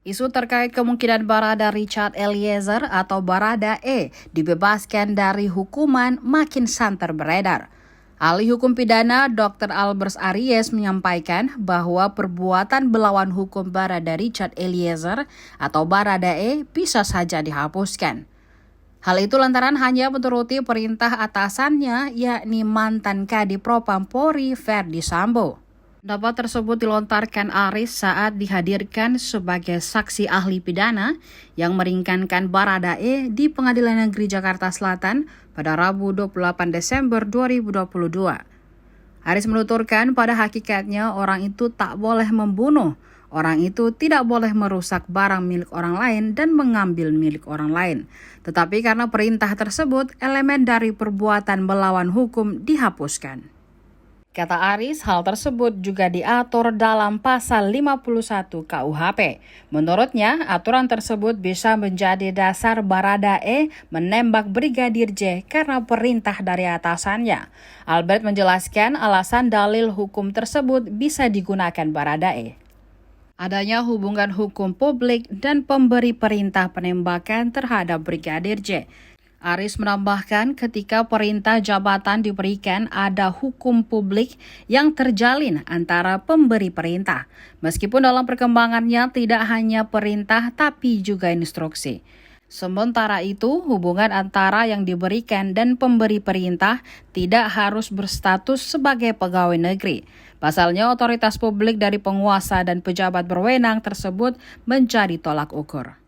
Isu terkait kemungkinan Barada Richard Eliezer atau Barada E dibebaskan dari hukuman makin santer beredar. Ahli hukum pidana Dr. Albert Aries menyampaikan bahwa perbuatan melawan hukum Barada Richard Eliezer atau Barada E bisa saja dihapuskan. Hal itu lantaran hanya menuruti perintah atasannya, yakni mantan Kadif Propam Polri Verdi Sambo. Pendapat tersebut dilontarkan Aries saat dihadirkan sebagai saksi ahli pidana yang meringankan Barada E di Pengadilan Negeri Jakarta Selatan pada Rabu 28 Desember 2022. Aries menuturkan pada hakikatnya orang itu tak boleh membunuh, orang itu tidak boleh merusak barang milik orang lain dan mengambil milik orang lain. Tetapi karena perintah tersebut, elemen dari perbuatan melawan hukum dihapuskan. Kata Aries, hal tersebut juga diatur dalam pasal 51 KUHP. Menurutnya, aturan tersebut bisa menjadi dasar Barada E menembak Brigadir J karena perintah dari atasannya. Albert menjelaskan alasan dalil hukum tersebut bisa digunakan Barada E. Adanya hubungan hukum publik dan pemberi perintah penembakan terhadap Brigadir J. Aries menambahkan ketika perintah jabatan diberikan ada hukum publik yang terjalin antara pemberi perintah. Meskipun dalam perkembangannya tidak hanya perintah tapi juga instruksi. Sementara itu, hubungan antara yang diberikan dan pemberi perintah tidak harus berstatus sebagai pegawai negeri. Pasalnya, otoritas publik dari penguasa dan pejabat berwenang tersebut menjadi tolak ukur.